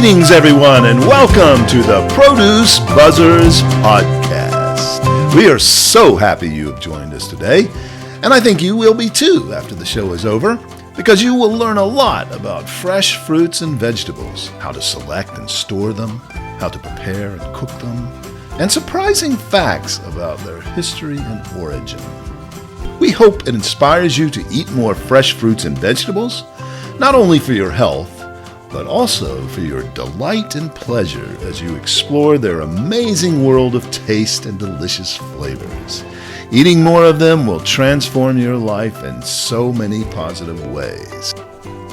Greetings, everyone, and welcome to the Produce Buzzers podcast. We are so happy you have joined us today, and I think you will be too after the show is over, because you will learn a lot about fresh fruits and vegetables, how to select and store them, how to prepare and cook them, and surprising facts about their history and origin. We hope it inspires you to eat more fresh fruits and vegetables, not only for your health, but also for your delight and pleasure as you explore their amazing world of taste and delicious flavors. Eating more of them will transform your life in so many positive ways.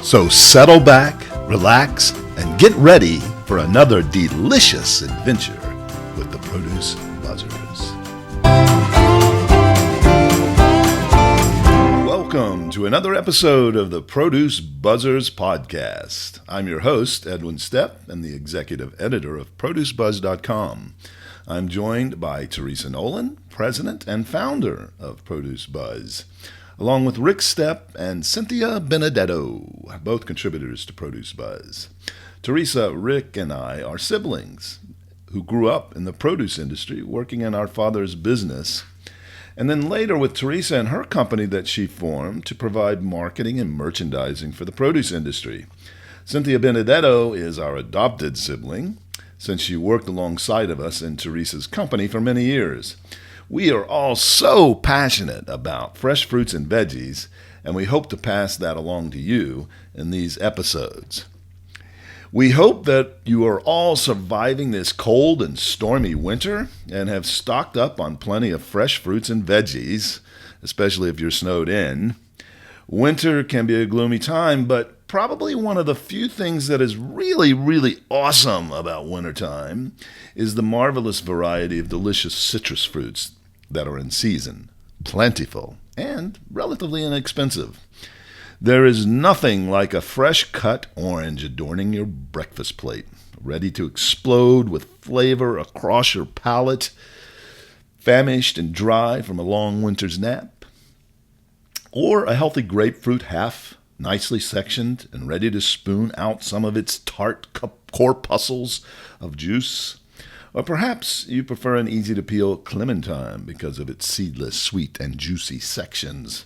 So settle back, relax, and get ready for another delicious adventure with the Produce Buzzers. Welcome to another episode of the Produce Buzzers podcast. I'm your host, Edwin Stepp, and the executive editor of ProduceBuzz.com. I'm joined by Teresa Nolan, president and founder of Produce Buzz, along with Rick Stepp and Cynthia Benedetto, both contributors to Produce Buzz. Teresa, Rick, and I are siblings who grew up in the produce industry, working in our father's business, and then later with Teresa and her company that she formed to provide marketing and merchandising for the produce industry. Cynthia Benedetto is our adopted sibling, since she worked alongside of us in Teresa's company for many years. We are all so passionate about fresh fruits and veggies, and we hope to pass that along to you in these episodes. We hope that you are all surviving this cold and stormy winter and have stocked up on plenty of fresh fruits and veggies, especially if you're snowed in. Winter can be a gloomy time, but probably one of the few things that is really, really awesome about wintertime is the marvelous variety of delicious citrus fruits that are in season, plentiful, and relatively inexpensive. There is nothing like a fresh-cut orange adorning your breakfast plate, ready to explode with flavor across your palate, famished and dry from a long winter's nap. Or a healthy grapefruit half, nicely sectioned and ready to spoon out some of its tart corpuscles of juice. Or perhaps you prefer an easy-to-peel clementine because of its seedless, sweet, and juicy sections.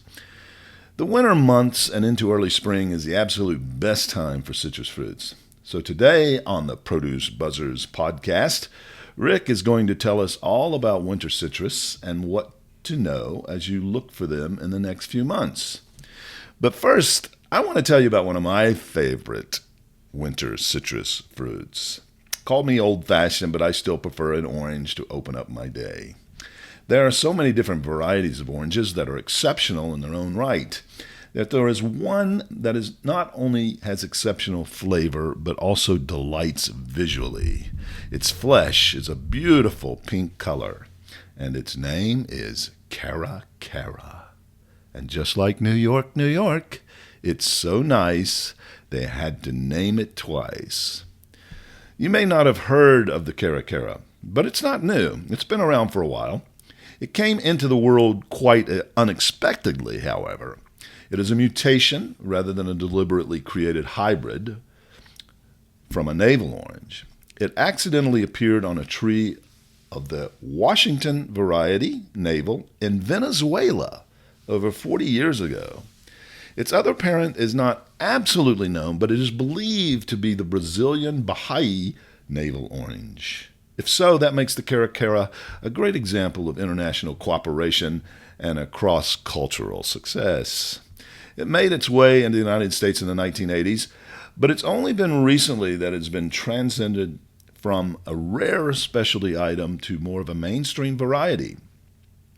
The winter months and into early spring is the absolute best time for citrus fruits. So today on the Produce Buzzers podcast, Rick is going to tell us all about winter citrus and what to know as you look for them in the next few months. But first, I want to tell you about one of my favorite winter citrus fruits. Call me old-fashioned, but I still prefer an orange to open up my day. There are so many different varieties of oranges that are exceptional in their own right, that there is one that is not only has exceptional flavor, but also delights visually. Its flesh is a beautiful pink color, and its name is Cara Cara. And just like New York, New York, it's so nice they had to name it twice. You may not have heard of the Cara Cara, but it's not new. It's been around for a while. It came into the world quite unexpectedly, however. It is a mutation rather than a deliberately created hybrid from a navel orange. It accidentally appeared on a tree of the Washington variety, navel, in Venezuela over 40 years ago. Its other parent is not absolutely known, but it is believed to be the Brazilian Bahia navel orange. If so, that makes the Cara Cara a great example of international cooperation and a cross-cultural success. It made its way into the United States in the 1980s, but it's only been recently that it's been transcended from a rare specialty item to more of a mainstream variety.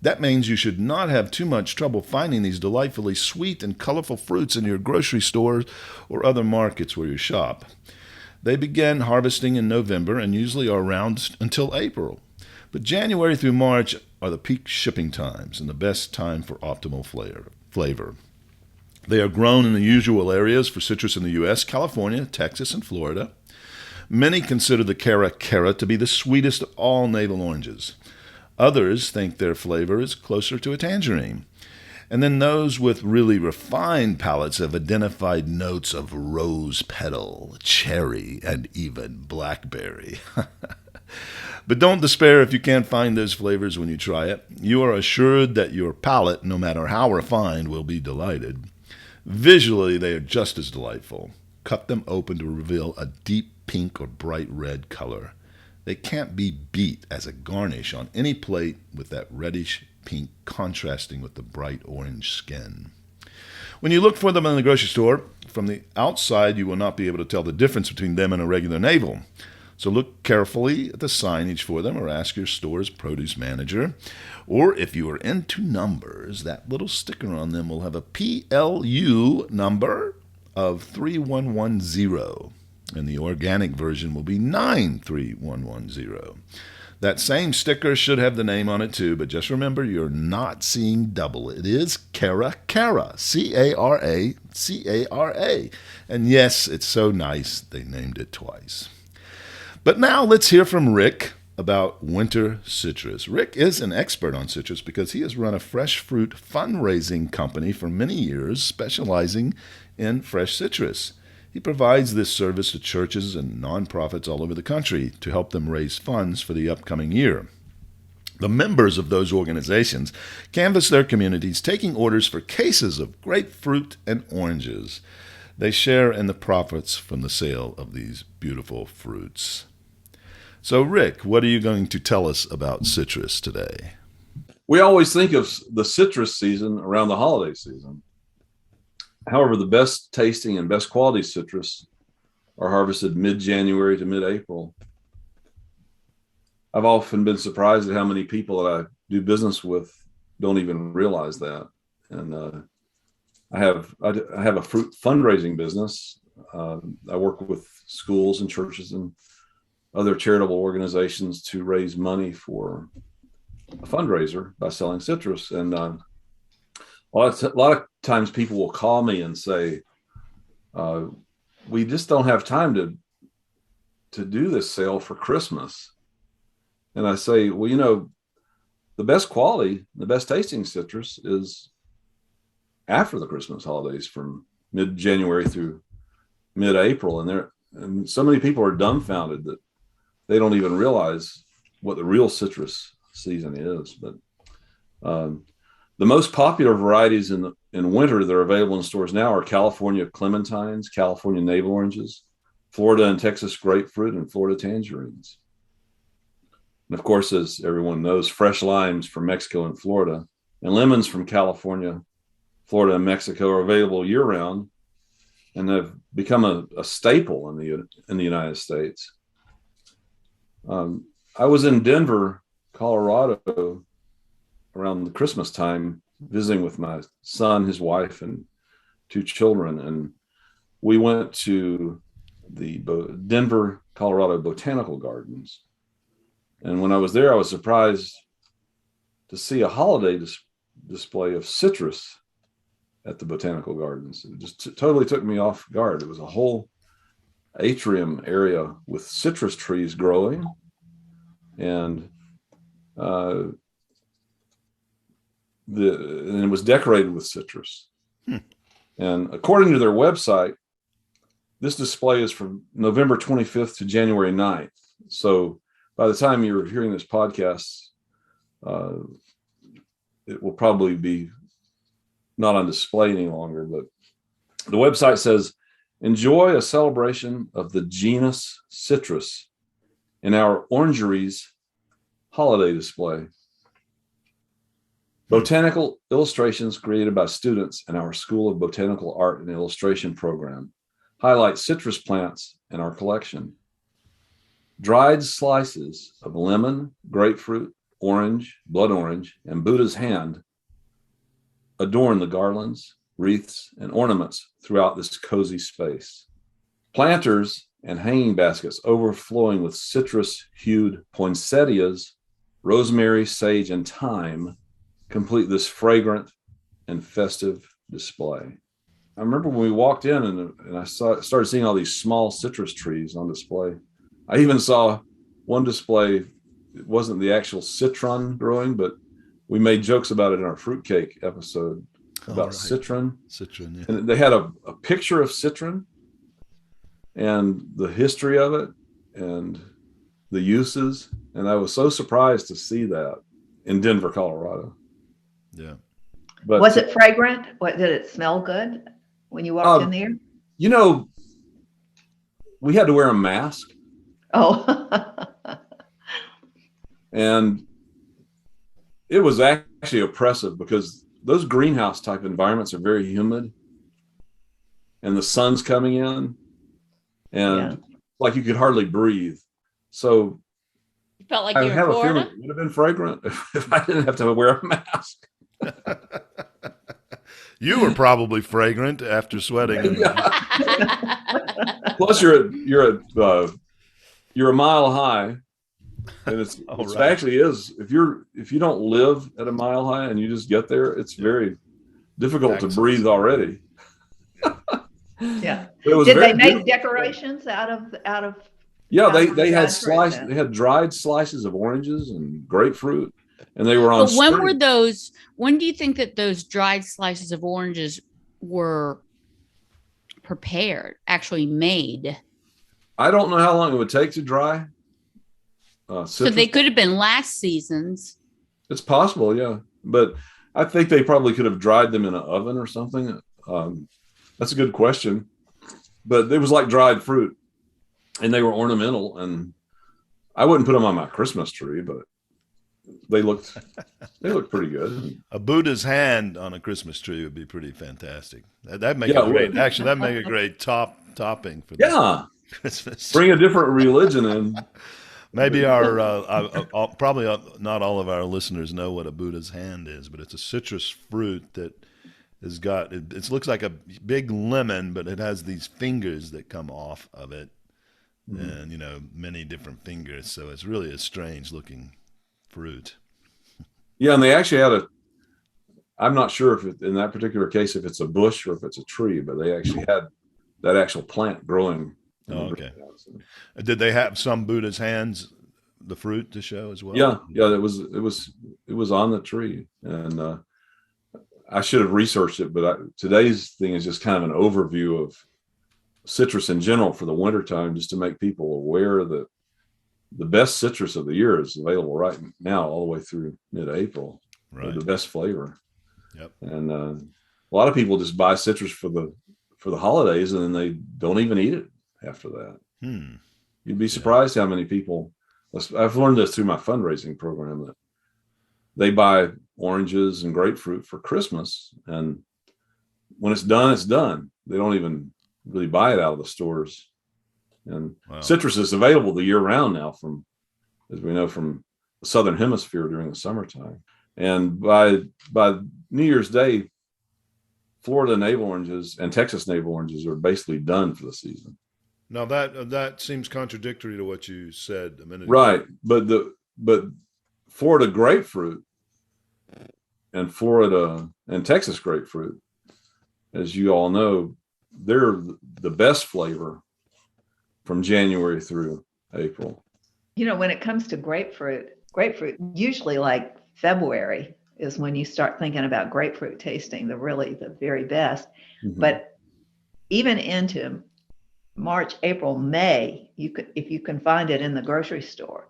That means you should not have too much trouble finding these delightfully sweet and colorful fruits in your grocery stores or other markets where you shop. They begin harvesting in November and usually are around until April. But January through March are the peak shipping times and the best time for optimal flavor. They are grown in the usual areas for citrus in the U.S., California, Texas, and Florida. Many consider the Cara Cara to be the sweetest of all navel oranges. Others think their flavor is closer to a tangerine. And then those with really refined palates have identified notes of rose petal, cherry, and even blackberry. But don't despair if you can't find those flavors when you try it. You are assured that your palate, no matter how refined, will be delighted. Visually, they are just as delightful. Cut them open to reveal a deep pink or bright red color. They can't be beat as a garnish on any plate, with that reddish pink contrasting with the bright orange skin. When you look for them in the grocery store, from the outside you will not be able to tell the difference between them and a regular navel. So look carefully at the signage for them, or ask your store's produce manager. Or if you are into numbers, that little sticker on them will have a PLU number of 3110, and the organic version will be 93110. That same sticker should have the name on it too, but just remember, you're not seeing double. It is Cara, C-A-R-A, C-A-R-A. And yes, it's so nice they named it twice. But now let's hear from Rick about winter citrus. Rick is an expert on citrus because he has run a fresh fruit fundraising company for many years, specializing in fresh citrus. He provides this service to churches and nonprofits all over the country to help them raise funds for the upcoming year. The members of those organizations canvass their communities, taking orders for cases of grapefruit and oranges. They share in the profits from the sale of these beautiful fruits. So, Rick, what are you going to tell us about citrus today? We always think of the citrus season around the holiday season. However, the best tasting and best quality citrus are harvested mid-January to mid-April. I've often been surprised at how many people that I do business with don't even realize that. And I have a fruit fundraising business. I work with schools and churches and other charitable organizations to raise money for a fundraiser by selling citrus. And a lot of times people will call me and say, we just don't have time to do this sale for Christmas. And I say, well, you know, the best quality, the best tasting citrus is after the Christmas holidays, from mid-January through mid-April. And so many people are dumbfounded that they don't even realize what the real citrus season is. But the most popular varieties in winter that are available in stores now are California clementines, California navel oranges, Florida and Texas grapefruit, and Florida tangerines. And of course, as everyone knows, fresh limes from Mexico and Florida, and lemons from California, Florida, and Mexico are available year-round, and have become a staple in the United States. I was in Denver, Colorado, around the Christmas time, visiting with my son, his wife, and 2 children, and we went to the Denver, Colorado Botanical Gardens. And when I was there, I was surprised to see a holiday display of citrus at the Botanical Gardens. It just totally took me off guard. It was a whole atrium area with citrus trees growing, and it was decorated with citrus. And according to their website, this display is from November 25th to January 9th. So by the time you're hearing this podcast, it will probably be not on display any longer. But the website says, enjoy a celebration of the genus citrus in our orangeries holiday display. Botanical illustrations created by students in our School of Botanical Art and Illustration program highlight citrus plants in our collection. Dried slices of lemon, grapefruit, orange, blood orange, and Buddha's hand adorn the garlands, wreaths, and ornaments throughout this cozy space. Planters and hanging baskets overflowing with citrus-hued poinsettias, rosemary, sage, and thyme complete this fragrant and festive display. I remember when we walked in and I started seeing all these small citrus trees on display. I even saw one display. It wasn't the actual citron growing, but we made jokes about it in our fruitcake episode. about citron. Citron, yeah. And they had a picture of citron and the history of it and the uses. And I was so surprised to see that in Denver, Colorado. Yeah. But was it fragrant? What, did it smell good when you walked in there? You know, we had to wear a mask. Oh. And it was actually oppressive because those greenhouse type environments are very humid and the sun's coming in and like you could hardly breathe. So you felt like I you were in have Florida? a feeling it would have been fragrant if I didn't have to wear a mask. You were probably fragrant after sweating. Plus you're a mile high. And it's actually is if you don't live at a mile high and you just get there, it's very difficult to breathe already. Yeah. Did they make decorations out of? Yeah, they had slices. They had dried slices of oranges and grapefruit, and they were on. But when were those? When do you think that those dried slices of oranges were prepared, actually made? I don't know how long it would take to dry. So they could have been last season's. It's possible, yeah. But I think they probably could have dried them in an oven or something. That's a good question. But it was like dried fruit, and they were ornamental. And I wouldn't put them on my Christmas tree, but they looked pretty good. A Buddha's hand on a Christmas tree would be pretty fantastic. That'd make a great. Actually, that'd make a great topping for Christmas. Bring a different religion in. Maybe probably not all of our listeners know what a Buddha's hand is, but it's a citrus fruit that has got, it looks like a big lemon, but it has these fingers that come off of it and, many different fingers. So it's really a strange looking fruit. Yeah. And they actually had I'm not sure if in that particular case, if it's a bush or if it's a tree, but they actually had that actual plant growing. Oh, okay. Did they have some Buddha's hands, the fruit, to show as well? Yeah. It was on the tree, and I should have researched it. But today's thing is just kind of an overview of citrus in general for the wintertime, just to make people aware that the best citrus of the year is available right now, all the way through mid-April. Right. The best flavor. Yep. And a lot of people just buy citrus for the holidays, and then they don't even eat it after that. You'd be surprised how many people. I've learned this through my fundraising program, that they buy oranges and grapefruit for Christmas, and when it's done, it's done. They don't even really buy it out of the stores. And citrus is available the year round now, as we know, from the southern hemisphere during the summertime. And by New Year's Day, Florida navel oranges and Texas navel oranges are basically done for the season. Now that seems contradictory to what you said a minute ago. Right, but Florida grapefruit and Florida and Texas grapefruit, as you all know, they're the best flavor from January through April. When it comes to grapefruit usually like February is when you start thinking about grapefruit tasting the very best. Mm-hmm. But even into March, April, May, if you can find it in the grocery store,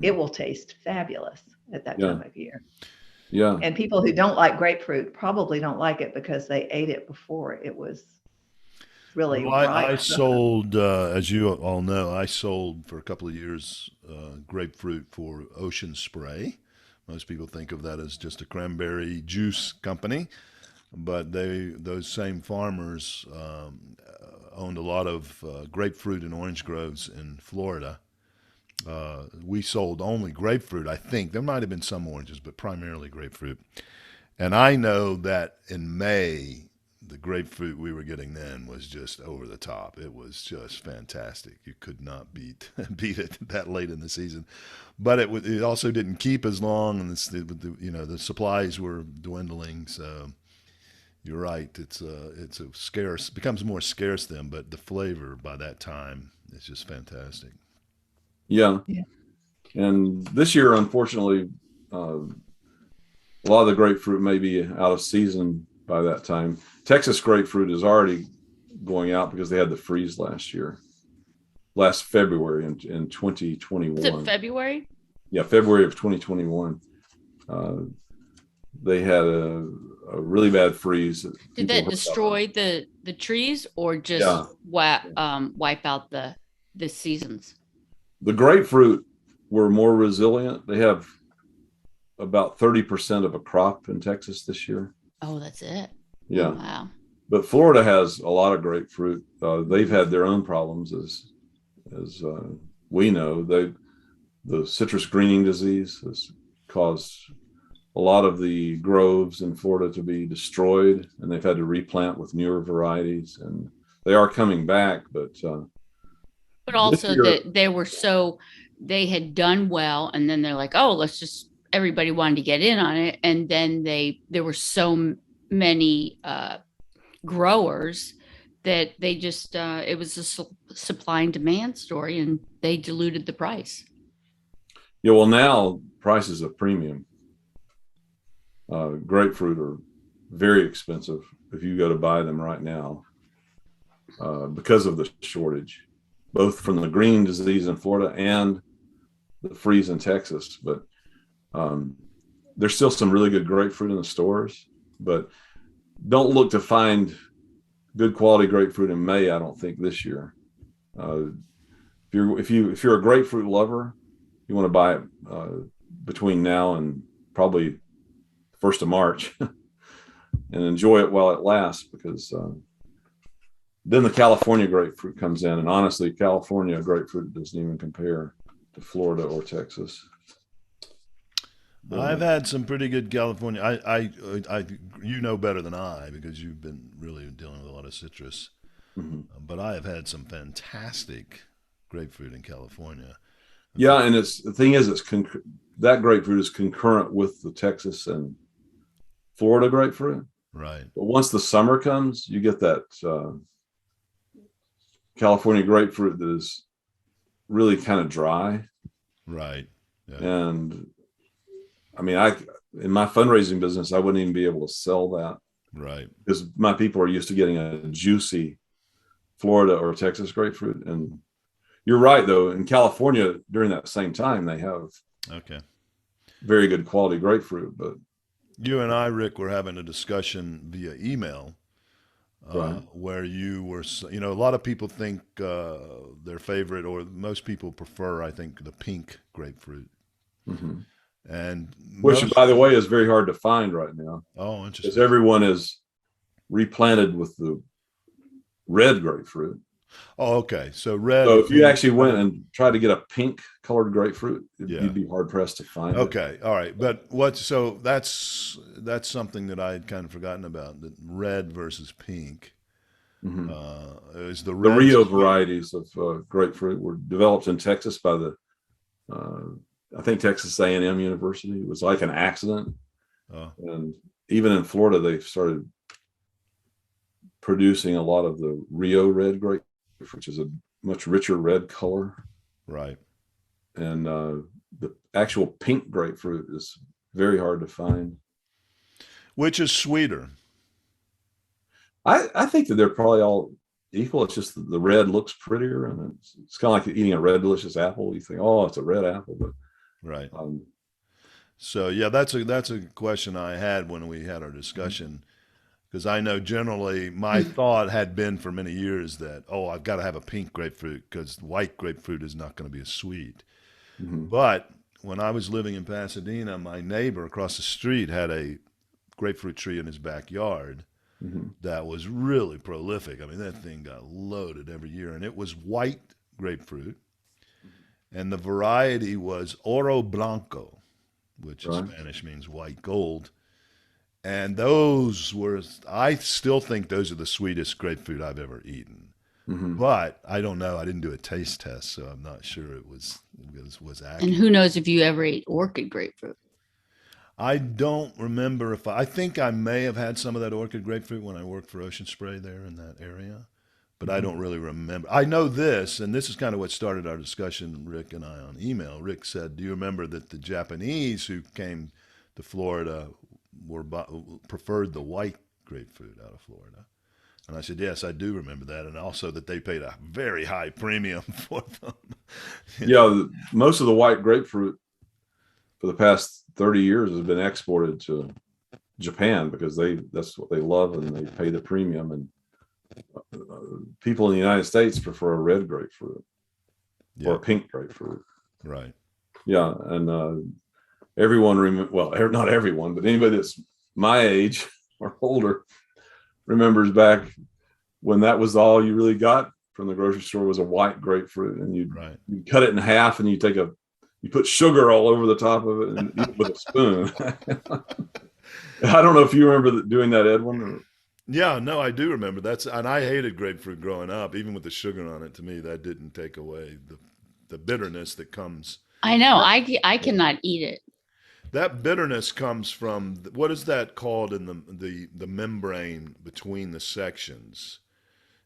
it will taste fabulous at that time of year. Yeah. And people who don't like grapefruit probably don't like it because they ate it before it was really ripe. I sold, as you all know, I sold for a couple of years grapefruit for Ocean Spray. Most people think of that as just a cranberry juice company, but those same farmers owned a lot of grapefruit and orange groves in Florida. We sold only grapefruit, I think. There might have been some oranges, but primarily grapefruit. And I know that in May, the grapefruit we were getting then was just over the top. It was just fantastic. You could not beat it that late in the season. But it also didn't keep as long, and the supplies were dwindling. So you're right. It's a scarce, becomes more scarce then, but the flavor by that time is just fantastic. Yeah. And this year, unfortunately, a lot of the grapefruit may be out of season by that time. Texas grapefruit is already going out because they had the freeze last February in 2021. Is it February? Yeah, February of 2021. They had a really bad freeze. Did that destroy the trees or just wipe out the seasons? The grapefruit were more resilient. They have about 30% of a crop in Texas this year. Oh, that's it. Yeah. Oh, wow. But Florida has a lot of grapefruit. They've had their own problems, as we know. The citrus greening disease has caused a lot of the groves in Florida to be destroyed, and they've had to replant with newer varieties. And they are coming back, but also that they had done well, and then they're like, oh, everybody wanted to get in on it, and then there were so many growers that they just it was a supply and demand story, and they diluted the price. Yeah, well, now price is a premium. Grapefruit are very expensive if you go to buy them right now because of the shortage, both from the green disease in Florida and the freeze in Texas. But there's still some really good grapefruit in the stores, but don't look to find good quality grapefruit in May. I don't think this year. If you're a grapefruit lover, you want to buy it between now and probably 1st of March and enjoy it while it lasts, because then the California grapefruit comes in, and honestly, California grapefruit doesn't even compare to Florida or Texas. I've had some pretty good California. I you know better than I, because you've been really dealing with a lot of citrus. Mm-hmm. But I have had some fantastic grapefruit in California. Yeah, and the thing is, that grapefruit is concurrent with the Texas and Florida grapefruit. Right. But once the summer comes, you get that California grapefruit that is really kind of dry. Right. Yeah. And I mean, in my fundraising business, I wouldn't even be able to sell that. Right. Because my people are used to getting a juicy Florida or Texas grapefruit. And you're right, though. In California, during that same time, they have very good quality grapefruit. But you and I, Rick, were having a discussion via email where you were, a lot of people think their favorite, or most people prefer, I think, the pink grapefruit. Mm-hmm. And which, by the way, is very hard to find right now. Oh, interesting. Because everyone is replanted with the red grapefruit. Oh, okay. So red. So if you actually went and tried to get a pink colored grapefruit, you'd be hard pressed to find it. Okay. All right. But that's something that I had kind of forgotten about, that red versus pink. Mm-hmm. Is the Rio varieties of grapefruit were developed in Texas by the I think Texas A&M University. It was like an accident. And even in Florida, they started producing a lot of the Rio red grapefruit, which is a much richer red color. Right. And the actual pink grapefruit is very hard to find. Which is sweeter? I think that they're probably all equal. It's just the red looks prettier, and it's kind of like eating a red delicious apple. You think, oh, it's a red apple, but right. So yeah, that's a question I had when we had our discussion, because I know generally my thought had been for many years that, I've got to have a pink grapefruit because white grapefruit is not going to be as sweet. Mm-hmm. But when I was living in Pasadena, my neighbor across the street had a grapefruit tree in his backyard. Mm-hmm. That was really prolific. I mean, that thing got loaded every year, and it was white grapefruit. And the variety was Oro Blanco, which in Spanish means white gold. And I still think those are the sweetest grapefruit I've ever eaten. Mm-hmm. But I don't know. I didn't do a taste test, so I'm not sure it was accurate. And who knows if you ever ate orchid grapefruit? I don't remember I think I may have had some of that orchid grapefruit when I worked for Ocean Spray there in that area. But I don't really remember. I know this, and this is kind of what started our discussion, Rick and I, on email. Rick said, do you remember that the Japanese who came to Florida preferred the white grapefruit out of Florida. And I said, yes, I do remember that. And also that they paid a very high premium for them. Yeah, most of the white grapefruit for the past 30 years has been exported to Japan because that's what they love and they pay the premium. And people in the United States prefer a red grapefruit or a pink grapefruit. Right. Yeah. And everyone, not everyone, but anybody that's my age or older remembers back when that was all you really got from the grocery store was a white grapefruit, and you'd cut it in half and you put sugar all over the top of it and eat it with a spoon. I don't know if you remember doing that, Edwin. Yeah, no, I do remember and I hated grapefruit growing up, even with the sugar on it. To me, that didn't take away the bitterness that comes. I know. I cannot eat it. That bitterness comes from, what is that called in the membrane between the sections?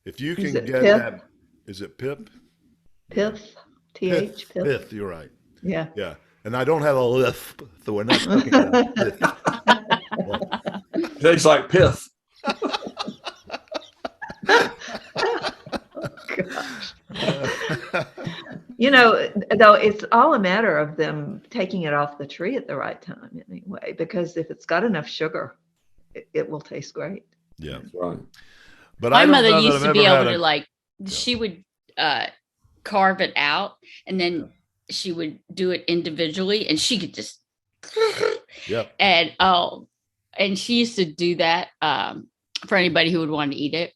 If you can get pith? that, is it pip? Pith, TH, pith. Pith, you're right. Yeah. Yeah. And I don't have a lisp, so we're not talking about pith. Tastes like pith. Though it's all a matter of them taking it off the tree at the right time anyway, because if it's got enough sugar, it will taste great. Yeah. That's right. But my mother used to be able to she would carve it out and then she would do it individually and she could just, and she used to do that for anybody who would want to eat it.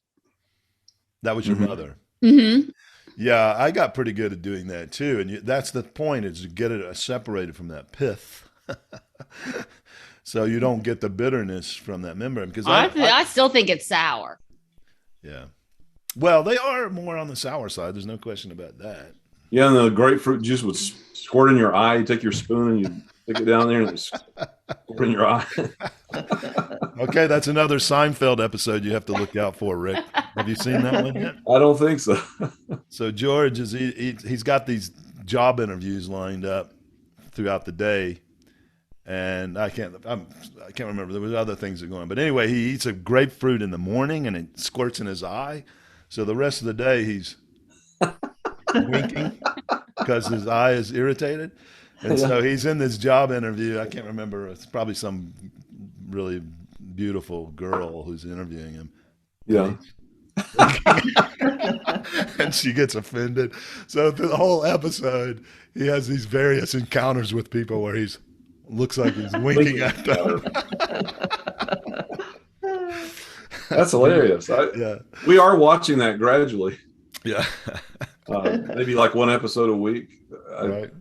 That was your mother. Mm-hmm. Yeah, I got pretty good at doing that too, and that's the point: is to get it separated from that pith, so you don't get the bitterness from that membrane. Because I still think it's sour. Yeah, well, they are more on the sour side. There's no question about that. Yeah, and the grapefruit juice would squirt in your eye. You take your spoon and you stick it down there and it squirt in your eye. Okay, that's another Seinfeld episode you have to look out for, Rick. Have you seen that one yet? I don't think so. So George he's got these job interviews lined up throughout the day, and I can't remember. There was other things that are going on, but anyway, he eats a grapefruit in the morning and it squirts in his eye. So the rest of the day he's winking because his eye is irritated, and so he's in this job interview. I can't remember. It's probably some really beautiful girl who's interviewing him. Yeah. And she gets offended. So through the whole episode, he has these various encounters with people where looks like he's winking at them. That's hilarious. We are watching that gradually. Yeah. Maybe like one episode a week. Right.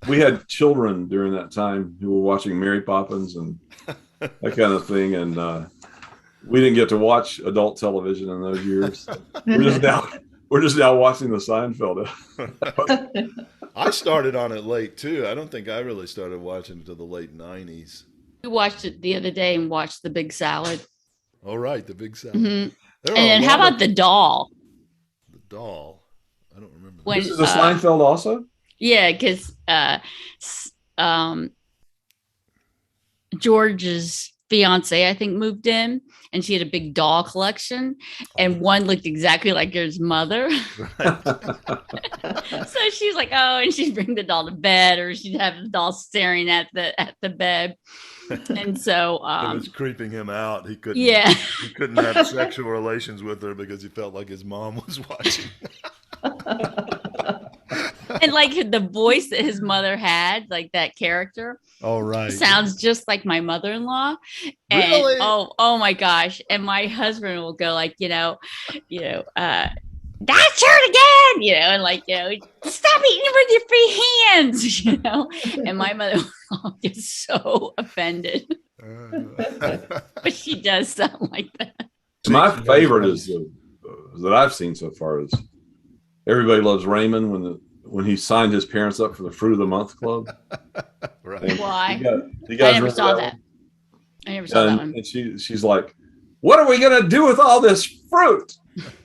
We had children during that time who were watching Mary Poppins and that kind of thing, and we didn't get to watch adult television in those years. We're just now watching the Seinfeld. I started on it late too. I don't think I really started watching until the late 90s. We watched it the other day and watched The Big Salad. Oh, right, The Big Salad. Mm-hmm. And then how about The Doll? The Doll. I don't remember. This is a Seinfeld also? Yeah, because George's fiance, I think, moved in, and she had a big doll collection, and one looked exactly like his mother. Right. So she's like, oh, and she'd bring the doll to bed, or she'd have the doll staring at the bed. And so it was creeping him out. He couldn't have sexual relations with her because he felt like his mom was watching. And like the voice that his mother had, like that character, sounds just like my mother-in-law. And really? oh my gosh. And my husband will go like, that's her again, and like, stop eating with your free hands, and my mother will get so offended. But she does sound like that. My favorite is that I've seen so far is Everybody Loves Raymond when he signed his parents up for the Fruit of the Month Club. Right. Why? You I never saw that. I never saw that one. And she's like, what are we going to do with all this fruit?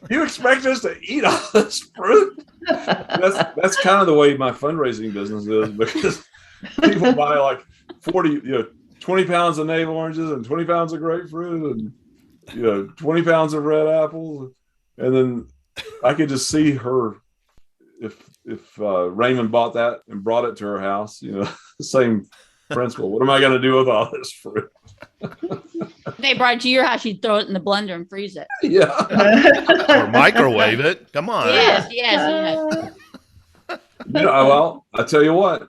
You expect us to eat all this fruit? That's kind of the way my fundraising business is, because people buy like 20 pounds of navel oranges and 20 pounds of grapefruit. And 20 pounds of red apples. And then I could just see her, if Raymond bought that and brought it to her house, the same principle. What am I going to do with all this fruit? They brought it to your house, you'd throw it in the blender and freeze it. Yeah. Or microwave it. Come on. Yes. Well, I tell you what.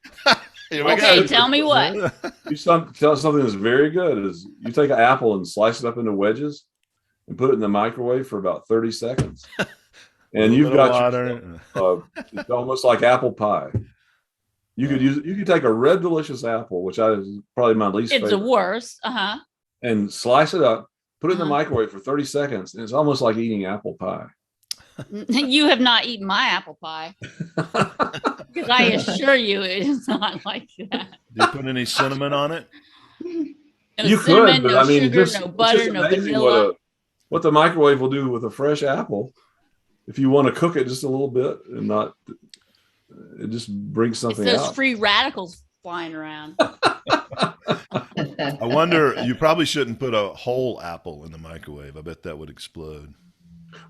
Okay, tell me what. Tell something that's very good is you take an apple and slice it up into wedges and put it in the microwave for about 30 seconds. And you've got it's almost like apple pie. You could take a red delicious apple, which is probably my least favorite. It's the worst. And slice it up, put it in the microwave for 30 seconds, and it's almost like eating apple pie. You have not eaten my apple pie. Because I assure you it is not like that. Do you put any cinnamon on it? No cinnamon, but no sugar, no butter, no vanilla. What the microwave will do with a fresh apple, if you want to cook it just a little bit and not, it just brings something it's those out. free radicals flying around. I wonder, you probably shouldn't put a whole apple in the microwave. I bet that would explode.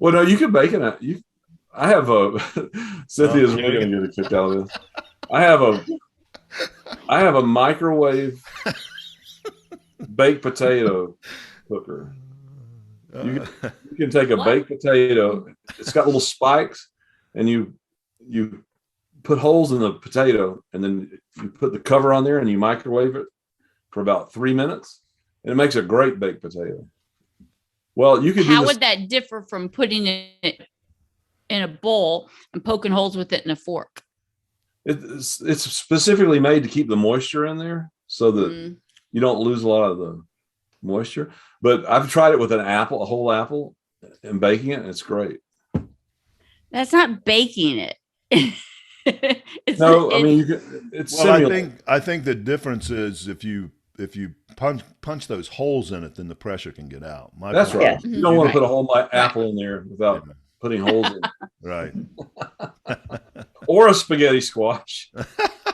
Well, no, you can bake it. I have a Cynthia's really going to get a kick out of this. I have a microwave baked potato cooker. You can take a baked potato. It's got little spikes, and you put holes in the potato, and then you put the cover on there, and you microwave it for about 3 minutes, and it makes a great baked potato. Well, you could. How would that differ from putting it in a bowl and poking holes with it in a fork? It's specifically made to keep the moisture in there, so that you don't lose a lot of the moisture. But I've tried it with a whole apple, and baking it, and it's great. That's not baking it. It's similar. I think the difference is if you punch those holes in it, then the pressure can get out. That's right. You don't want to put a whole apple in there without putting holes in it. Right. Or a spaghetti squash.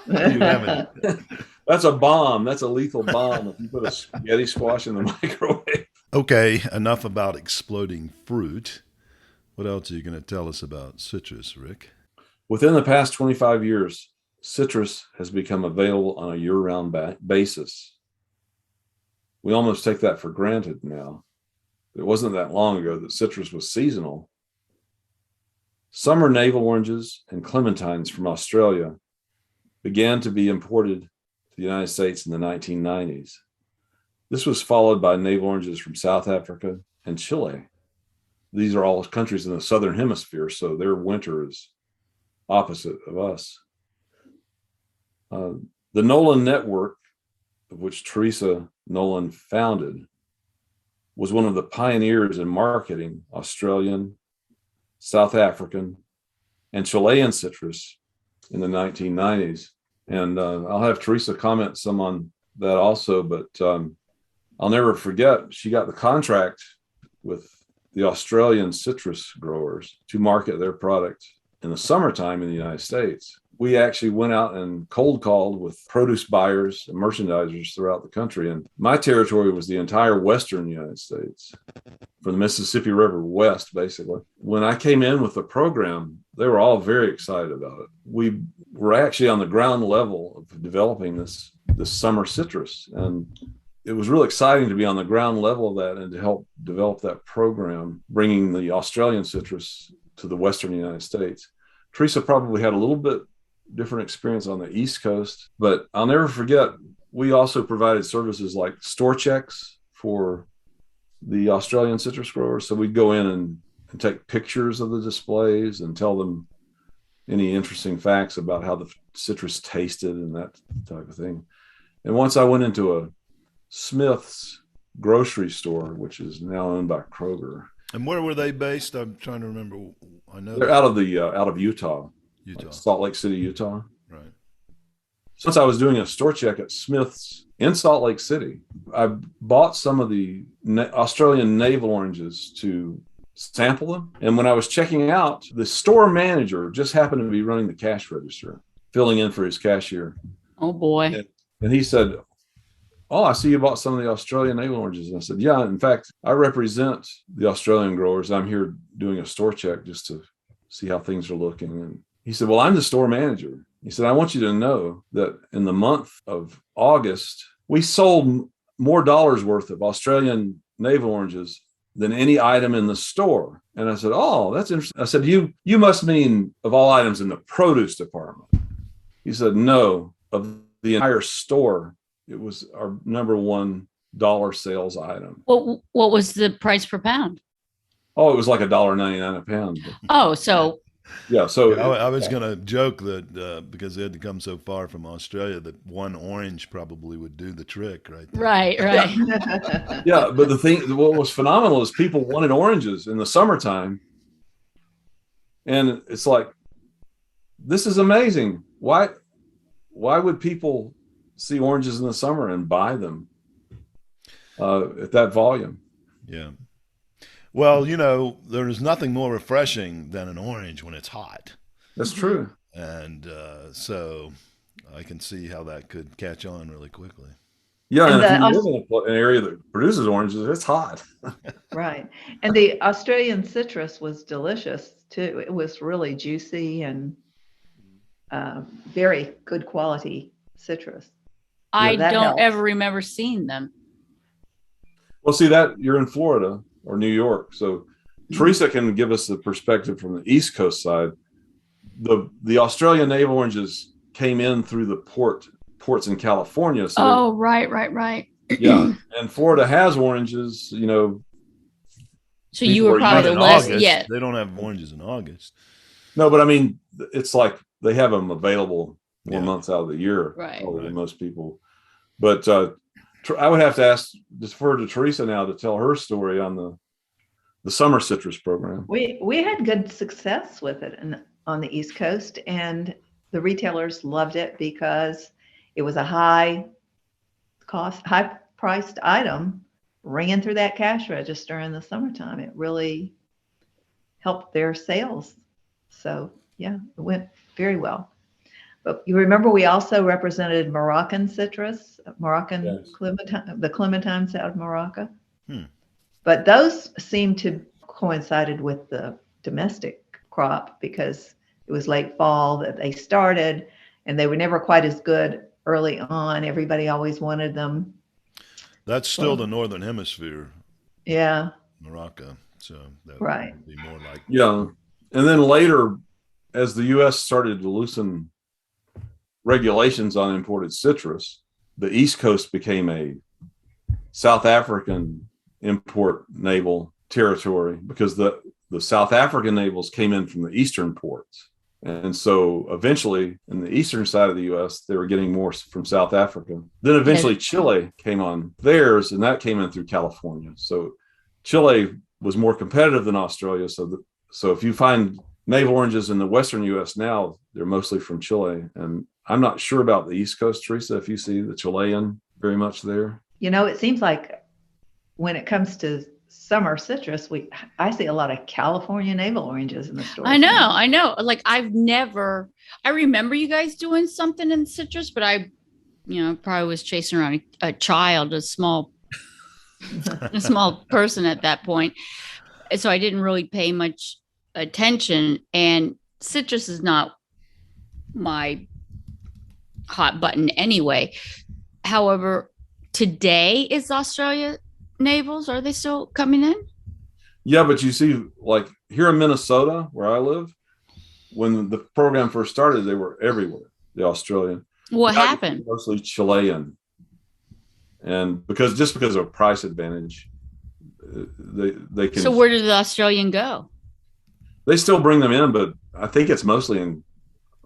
That's a bomb. That's a lethal bomb if you put a spaghetti squash in the microwave. Okay, enough about exploding fruit. What else are you going to tell us about citrus, Rick? Within the past 25 years, citrus has become available on a year-round basis. We almost take that for granted now. It wasn't that long ago that citrus was seasonal. Summer navel oranges and clementines from Australia began to be imported to the United States in the 1990s. This was followed by navel oranges from South Africa and Chile. These are all countries in the southern hemisphere, so their winter is opposite of us. The Nolan Network, of which Teresa Nolan founded, was one of the pioneers in marketing Australian, South African, and Chilean citrus in the 1990s. And I'll have Teresa comment some on that also, but I'll never forget, she got the contract with the Australian citrus growers to market their product in the summertime in the United States. We actually went out and cold called with produce buyers and merchandisers throughout the country. And my territory was the entire Western United States, from the Mississippi River west, basically. When I came in with the program, they were all very excited about it. We were actually on the ground level of developing this summer citrus. And it was really exciting to be on the ground level of that and to help develop that program, bringing the Australian citrus to the Western United States. Teresa probably had a little bit different experience on the East Coast, but I'll never forget, we also provided services like store checks for the Australian citrus growers. So we'd go in and take pictures of the displays and tell them any interesting facts about how the citrus tasted and that type of thing. And once I went into a Smith's grocery store, which is now owned by Kroger. And where were they based? I'm trying to remember. I know they're out of Utah. Like Salt Lake City, Utah. Right. Since I was doing a store check at Smith's in Salt Lake City, I bought some of the Australian navel oranges to sample them. And when I was checking out, the store manager just happened to be running the cash register, filling in for his cashier. Oh boy. And he said, "Oh, I see you bought some of the Australian navel oranges." And I said, "Yeah, in fact, I represent the Australian growers. I'm here doing a store check just to see how things are looking." And he said, "Well, I'm the store manager." He said, "I want you to know that in the month of August, we sold more dollars worth of Australian navel oranges than any item in the store." And I said, "Oh, that's interesting." I said, you must mean of all items in the produce department." He said, "No, of the entire store. It was our number one dollar sales item." What was the price per pound? Oh, it was like $1.99 a pound. Oh, so yeah. So I was going to joke that because they had to come so far from Australia, that one orange probably would do the trick, right? Right. Yeah, but what was phenomenal is people wanted oranges in the summertime, and it's like, this is amazing. Why would people see oranges in the summer and buy them at that volume? Yeah. Well, there's nothing more refreshing than an orange when it's hot. That's true. And so I can see how that could catch on really quickly. Yeah, and if you live in an area that produces oranges, it's hot. Right. And the Australian citrus was delicious too. It was really juicy and very good quality citrus. I don't ever remember seeing them. Well, see that you're in Florida or New York, so Teresa can give us the perspective from the East Coast side. The Australian navel oranges came in through the ports in California. So right. Yeah, and Florida has oranges. So you were probably the less. Yeah, they don't have oranges in August. No, but I mean, it's like they have them available more months out of the year, right? Than most people. But I would have to defer to Teresa now to tell her story on the summer citrus program. We had good success with it on the East Coast, and the retailers loved it because it was a high priced item ringing through that cash register in the summertime. It really helped their sales. So yeah, it went very well. But you remember we also represented Moroccan citrus, Moroccan clementine, the clementines out of Morocco. But those seemed to coincided with the domestic crop because it was late fall that they started, and they were never quite as good early on. Everybody always wanted them. That's still the northern hemisphere. Yeah. Morocco. So that would be more like. Yeah. And then later, as the U.S. started to loosen regulations on imported citrus, the East Coast became a South African import navel territory because the South African navels came in from the eastern ports. And so eventually in the eastern side of the U.S., they were getting more from South Africa. Then eventually Chile came on theirs, and that came in through California. So Chile was more competitive than Australia. So if you find navel oranges in the western U.S. now, they're mostly from Chile. And I'm not sure about the East Coast, Teresa, if you see the Chilean very much there. It seems like when it comes to summer citrus, I see a lot of California navel oranges in the store. I know. Like I remember you guys doing something in citrus, but I probably was chasing around a child, a small person at that point. So I didn't really pay much attention, and citrus is not my hot button anyway. However, today is Australia navels. Are they still coming in? Yeah, but you see, like here in Minnesota, where I live, when the program first started, they were everywhere, the Australian. What happened? Mostly Chilean. And because of a price advantage, they can. So where did the Australian go? They still bring them in, but I think it's mostly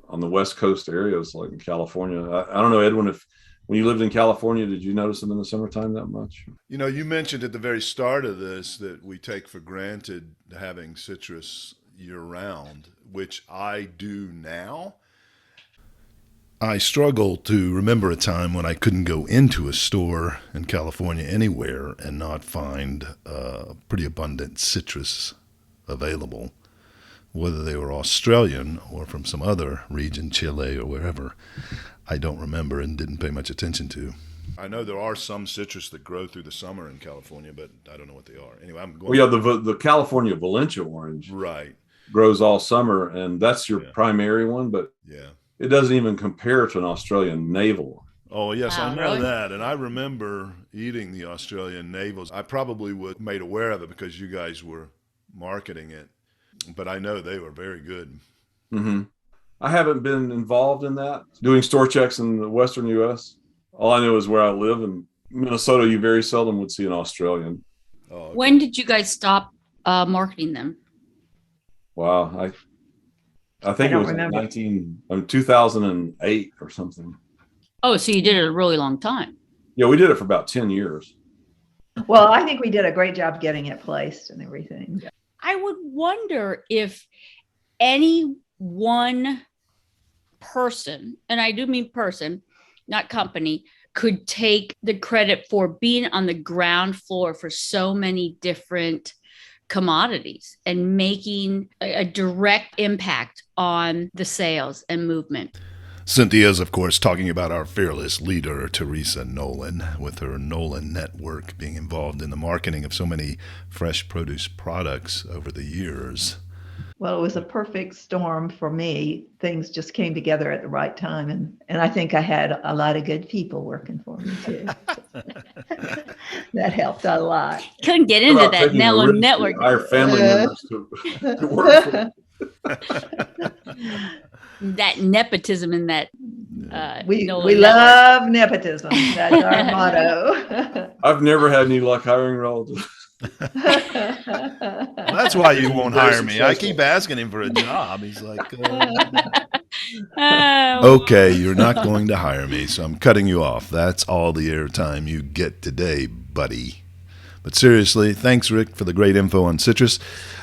on the West Coast areas, like in California. I don't know, Edwin, if when you lived in California, did you notice them in the summertime that much? You mentioned at the very start of this that we take for granted having citrus year-round, which I do now. I struggle to remember a time when I couldn't go into a store in California anywhere and not find pretty abundant citrus available, whether they were Australian or from some other region, Chile or wherever. I don't remember and didn't pay much attention to. I know there are some citrus that grow through the summer in California, but I don't know what they are. Anyway, I'm going. Well, yeah, the California Valencia orange Right. grows all summer, and that's your primary one, but yeah, it doesn't even compare to an Australian navel. Oh, yes, Wow, I know really? that. And I remember eating the Australian navels. I probably was made aware of it because you guys were marketing it, but I know they were very good. Mm-hmm. I haven't been involved in that, doing store checks in the Western U.S. All I know is where I live in Minnesota, you very seldom would see an Australian. Oh, okay. When did you guys stop marketing them? Wow. I think it was like 2008 or something. Oh, so you did it a really long time. Yeah, we did it for about 10 years. Well, I think we did a great job getting it placed and everything. I would wonder if any one person, and I do mean person, not company, could take the credit for being on the ground floor for so many different commodities and making a direct impact on the sales and movement. Cynthia's, of course, talking about our fearless leader, Teresa Nolan, with her Nolan Network being involved in the marketing of so many fresh produce products over the years. Well, it was a perfect storm for me. Things just came together at the right time. And I think I had a lot of good people working for me, too. That helped a lot. Couldn't get into that Nolan Network. Our family members to work for. That nepotism in that. We love nepotism. That's our motto. I've never had any luck hiring relatives. Well, that's why you won't hire me. I keep asking him for a job. He's like, okay, you're not going to hire me, so I'm cutting you off. That's all the airtime you get today, buddy. But seriously, thanks, Rick, for the great info on citrus.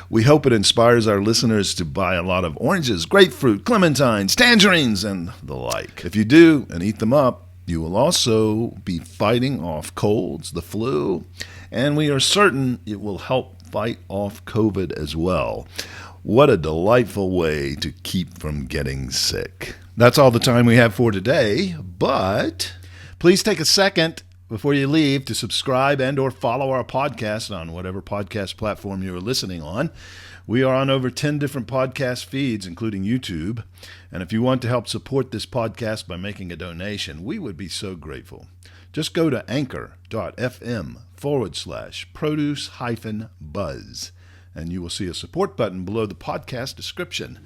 We hope it inspires our listeners to buy a lot of oranges, grapefruit, clementines, tangerines, and the like. If you do and eat them up, you will also be fighting off colds, the flu, and we are certain it will help fight off COVID as well. What a delightful way to keep from getting sick. That's all the time we have for today, but please take a second before you leave to subscribe and or follow our podcast on whatever podcast platform you are listening on. We are on over 10 different podcast feeds, including YouTube. And if you want to help support this podcast by making a donation, we would be so grateful. Just go to anchor.fm/produce-buzz, and you will see a support button below the podcast description.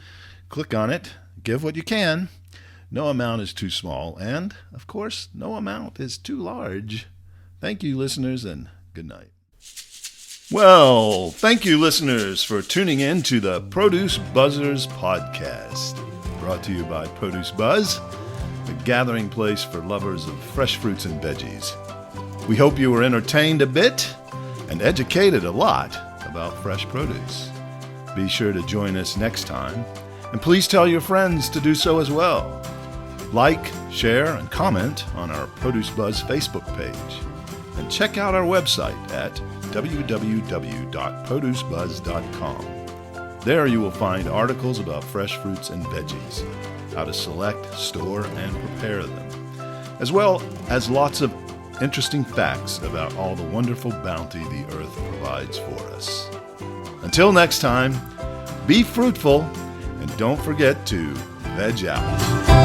Click on it, give what you can. No amount is too small, and, of course, no amount is too large. Thank you, listeners, and good night. Well, thank you, listeners, for tuning in to the Produce Buzzers podcast, brought to you by Produce Buzz, the gathering place for lovers of fresh fruits and veggies. We hope you were entertained a bit and educated a lot about fresh produce. Be sure to join us next time, and please tell your friends to do so as well. Like, share, and comment on our Produce Buzz Facebook page. And check out our website at www.producebuzz.com. There you will find articles about fresh fruits and veggies, how to select, store, and prepare them, as well as lots of interesting facts about all the wonderful bounty the earth provides for us. Until next time, be fruitful, and don't forget to veg out.